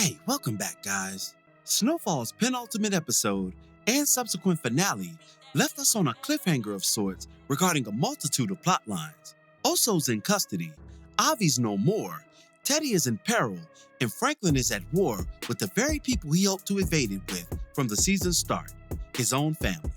Hey, welcome back, guys. Snowfall's penultimate episode and subsequent finale left us on a cliffhanger of sorts regarding a multitude of plot lines. Oso's in custody, Avi's no more, Teddy is in peril, and Franklin is at war with the very people he hoped to evade it with from the season's start, his own family.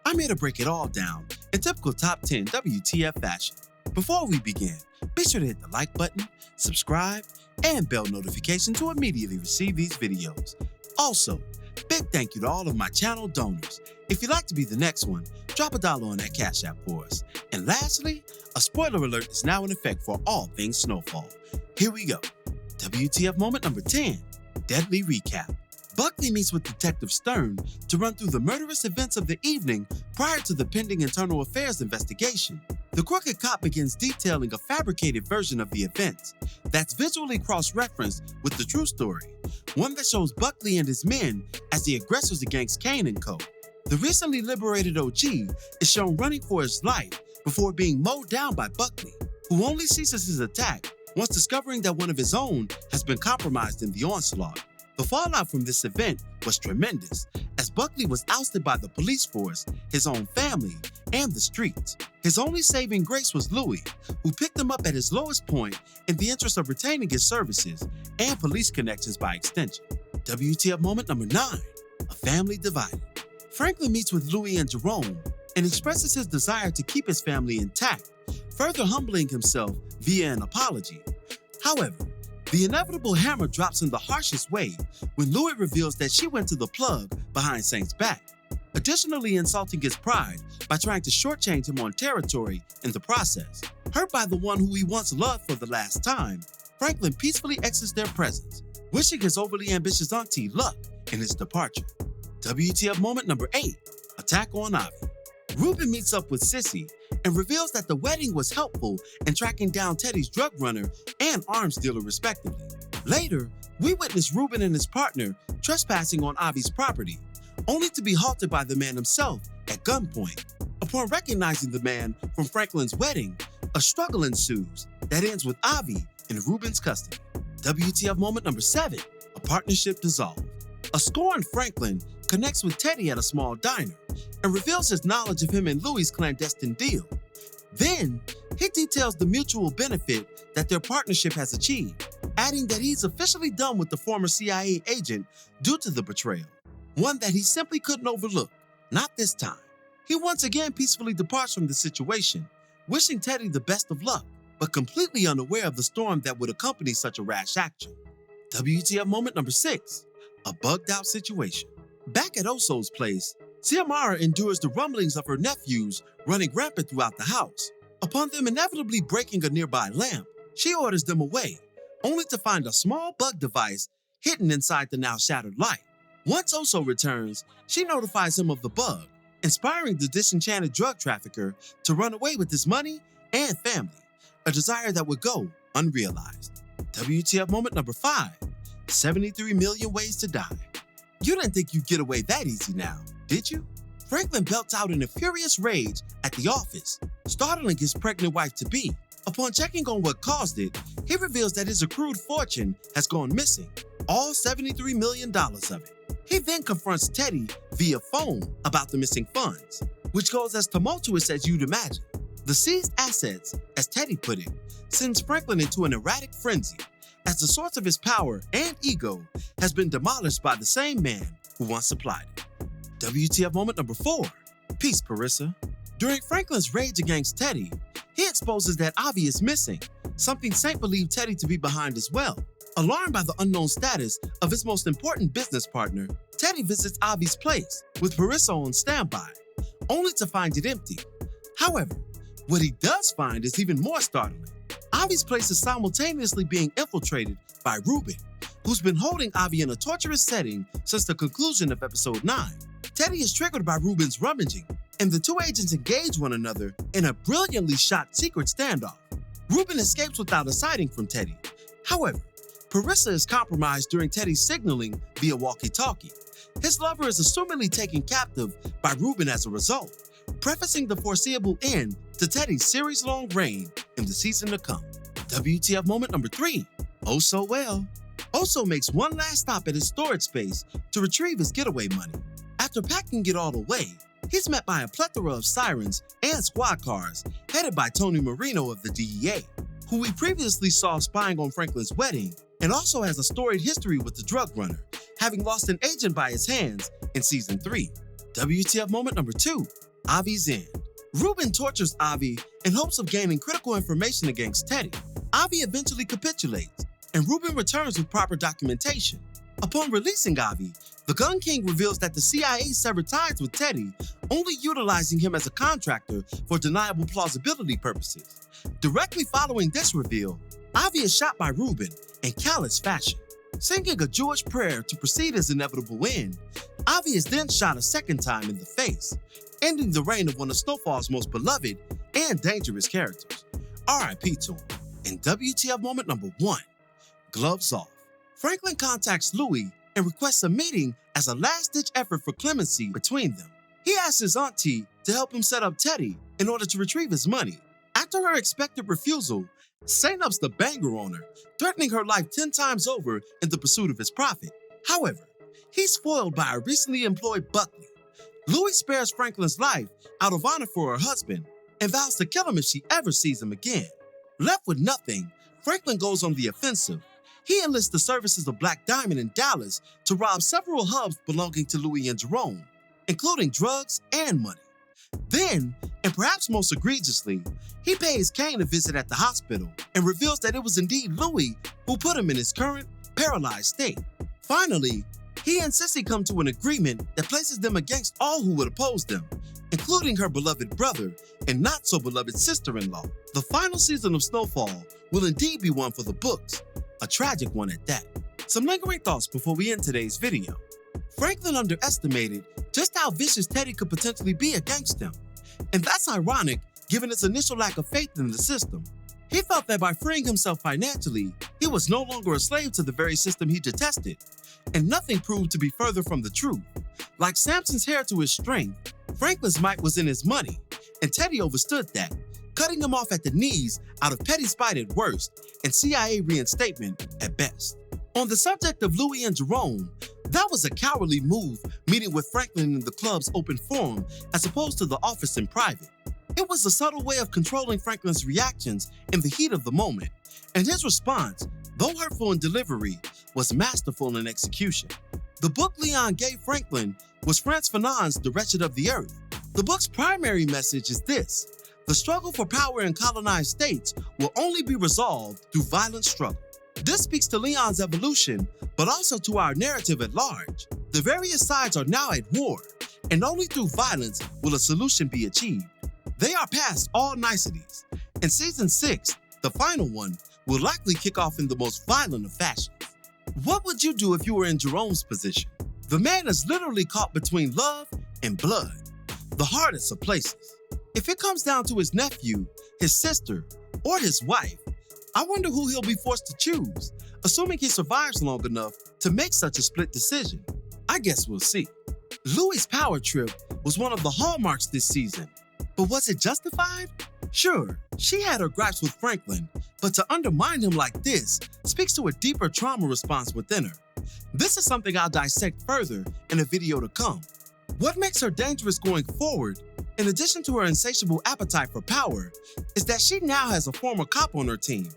I'm here to break it all down in typical Top 10 WTF fashion. Before we begin, be sure to hit the like button, subscribe, and bell notification to immediately receive these videos. Also, big thank you to all of my channel donors. If you'd like to be the next one, drop $1 on that Cash App for us. And lastly, a spoiler alert is now in effect for all things Snowfall. Here we go. WTF moment number 10, Deadly Recap. Buckley meets with Detective Stern to run through the murderous events of the evening prior to the pending internal affairs investigation. The crooked cop begins detailing a fabricated version of the events that's visually cross-referenced with the true story, one that shows Buckley and his men as the aggressors against Kane and Co. The recently liberated OG is shown running for his life before being mowed down by Buckley, who only ceases his attack once discovering that one of his own has been compromised in the onslaught. The fallout from this event was tremendous, as Buckley was ousted by the police force, his own family, and the streets. His only saving grace was Louis, who picked him up at his lowest point in the interest of retaining his services and police connections by extension. WTF moment number 9, a family divided. Franklin meets with Louis and Jerome and expresses his desire to keep his family intact, further humbling himself via an apology. However, the inevitable hammer drops in the harshest way when Louis reveals that she went to the plug behind Saint's back, additionally insulting his pride by trying to shortchange him on territory in the process. Hurt by the one who he once loved for the last time, Franklin peacefully exits their presence, wishing his overly ambitious auntie luck in his departure. WTF moment number 8, Attack on Avi. Ruben meets up with Sissy and reveals that the wedding was helpful in tracking down Teddy's drug runner and arms dealer respectively. Later, we witness Ruben and his partner trespassing on Avi's property, only to be halted by the man himself at gunpoint. Upon recognizing the man from Franklin's wedding, a struggle ensues that ends with Avi in Ruben's custody. WTF moment number 7, a partnership dissolved. A scorned Franklin connects with Teddy at a small diner and reveals his knowledge of him and Louis' clandestine deal. Then, he details the mutual benefit that their partnership has achieved, adding that he's officially done with the former CIA agent due to the betrayal, one that he simply couldn't overlook. Not this time. He once again peacefully departs from the situation, wishing Teddy the best of luck, but completely unaware of the storm that would accompany such a rash action. WTF moment number 6, a bugged out situation. Back at Oso's place, Xiomara endures the rumblings of her nephews running rampant throughout the house. Upon them inevitably breaking a nearby lamp, she orders them away, only to find a small bug device hidden inside the now shattered light. Once Oso returns, she notifies him of the bug, inspiring the disenchanted drug trafficker to run away with his money and family, a desire that would go unrealized. WTF moment number 5, 73 million ways to die. You didn't think you'd get away that easy now, did you? Franklin belts out in a furious rage at the office, startling his pregnant wife-to-be. Upon checking on what caused it, he reveals that his accrued fortune has gone missing, all $73 million of it. He then confronts Teddy via phone about the missing funds, which goes as tumultuous as you'd imagine. The seized assets, as Teddy put it, sends Franklin into an erratic frenzy, as the source of his power and ego has been demolished by the same man who once supplied it. WTF moment number 4, Peace, Parissa. During Franklin's rage against Teddy, he exposes that Avi is missing, something Saint believed Teddy to be behind as well. Alarmed by the unknown status of his most important business partner, Teddy visits Avi's place with Parissa on standby, only to find it empty. However, what he does find is even more startling. Avi's place is simultaneously being infiltrated by Ruben, who's been holding Avi in a torturous setting since the conclusion of episode 9. Teddy is triggered by Ruben's rummaging, and the two agents engage one another in a brilliantly shot secret standoff. Ruben escapes without a sighting from Teddy. However, Parissa is compromised during Teddy's signaling via walkie-talkie. His lover is assumedly taken captive by Ruben as a result, prefacing the foreseeable end to Teddy's series-long reign in the season to come. WTF moment number 3, oh so well. Oso makes one last stop at his storage space to retrieve his getaway money. After packing it all away, he's met by a plethora of sirens and squad cars headed by Tony Marino of the DEA, who we previously saw spying on Franklin's wedding and also has a storied history with the drug runner, having lost an agent by his hands in Season 3. WTF moment number 2, Avis End. Ruben tortures Avi in hopes of gaining critical information against Teddy. Avi eventually capitulates, and Ruben returns with proper documentation. Upon releasing Avi, the Gun King reveals that the CIA severed ties with Teddy, only utilizing him as a contractor for deniable plausibility purposes. Directly following this reveal, Avi is shot by Ruben in callous fashion. Singing a Jewish prayer to precede his inevitable end, Avi is then shot a second time in the face, ending the reign of one of Snowfall's most beloved and dangerous characters. R.I.P. to him. In WTF moment number 1, gloves off. Franklin contacts Louis and requests a meeting as a last-ditch effort for clemency between them. He asks his auntie to help him set up Teddy in order to retrieve his money. After her expected refusal, Saint ups the banger on her, threatening her life 10 times over in the pursuit of his profit. However, he's foiled by a recently employed Buckley. Louis spares Franklin's life out of honor for her husband and vows to kill him if she ever sees him again. Left with nothing, Franklin goes on the offensive. He enlists the services of Black Diamond in Dallas to rob several hubs belonging to Louis and Jerome, including drugs and money. Then, and perhaps most egregiously, he pays Kane a visit at the hospital and reveals that it was indeed Louis who put him in his current, paralyzed state. Finally, he and Sissy come to an agreement that places them against all who would oppose them, including her beloved brother and not-so-beloved sister-in-law. The final season of Snowfall will indeed be one for the books, a tragic one at that. Some lingering thoughts before we end today's video. Franklin underestimated just how vicious Teddy could potentially be against him. And that's ironic given his initial lack of faith in the system. He felt that by freeing himself financially, he was no longer a slave to the very system he detested. And nothing proved to be further from the truth. Like Samson's hair to his strength, Franklin's might was in his money, and Teddy overstood that, cutting him off at the knees out of petty spite at worst and CIA reinstatement at best. On the subject of Louis and Jerome, that was a cowardly move, meeting with Franklin in the club's open forum as opposed to the office in private. It was a subtle way of controlling Franklin's reactions in the heat of the moment, and his response, though hurtful in delivery, was masterful in execution. The book Leon gave Franklin was Frantz Fanon's The Wretched of the Earth. The book's primary message is this: the struggle for power in colonized states will only be resolved through violent struggle. This speaks to Leon's evolution, but also to our narrative at large. The various sides are now at war, and only through violence will a solution be achieved. They are past all niceties, and Season 6, the final one, will likely kick off in the most violent of fashions. What would you do if you were in Jerome's position? The man is literally caught between love and blood, the hardest of places. If it comes down to his nephew, his sister, or his wife, I wonder who he'll be forced to choose, assuming he survives long enough to make such a split decision. I guess we'll see. Louis' power trip was one of the hallmarks this season, but was it justified? Sure, she had her gripes with Franklin, but to undermine him like this speaks to a deeper trauma response within her. This is something I'll dissect further in a video to come. What makes her dangerous going forward, in addition to her insatiable appetite for power, is that she now has a former cop on her team.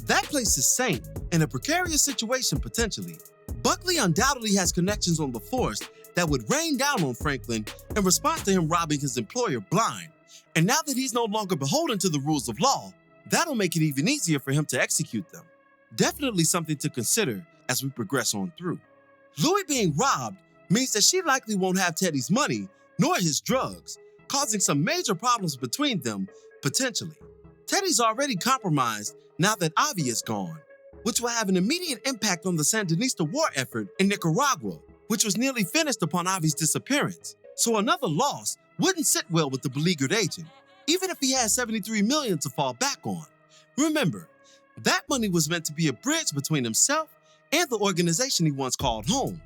That places Saint in a precarious situation potentially. Buckley undoubtedly has connections on the force that would rain down on Franklin in response to him robbing his employer blind. And now that he's no longer beholden to the rules of law, that'll make it even easier for him to execute them. Definitely something to consider as we progress on through. Louis being robbed means that she likely won't have Teddy's money nor his drugs, causing some major problems between them, potentially. Teddy's already compromised now that Avi is gone, which will have an immediate impact on the Sandinista war effort in Nicaragua, which was nearly finished upon Avi's disappearance. So another loss wouldn't sit well with the beleaguered agent, even if he had $73 million to fall back on. Remember, that money was meant to be a bridge between himself and the organization he once called home,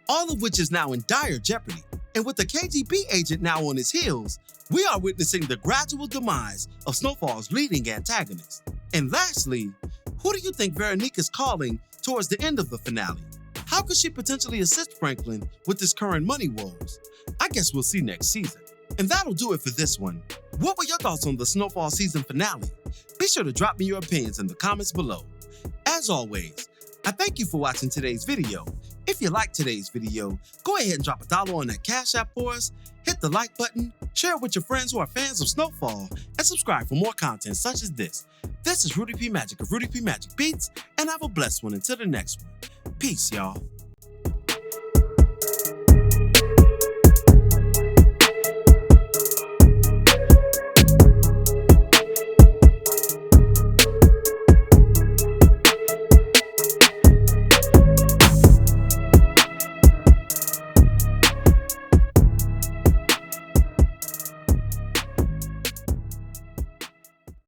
all of which is now in dire jeopardy. And with the KGB agent now on his heels, we are witnessing the gradual demise of Snowfall's leading antagonist. And lastly, Who do you think Veronique is calling towards the end of the finale? How could she potentially assist Franklin with his current money woes? I guess we'll see next season. And that'll do it for this one. What were your thoughts on the Snowfall season finale? Be sure to drop me your opinions in the comments below. As always, I thank you for watching today's video. If you liked today's video, go ahead and drop $1 on that Cash App for us, hit the like button, share it with your friends who are fans of Snowfall, and subscribe for more content such as this. This is Rudy P. Magic of Rudy P. Magic Beats, and have a blessed one until the next one. Peace, y'all.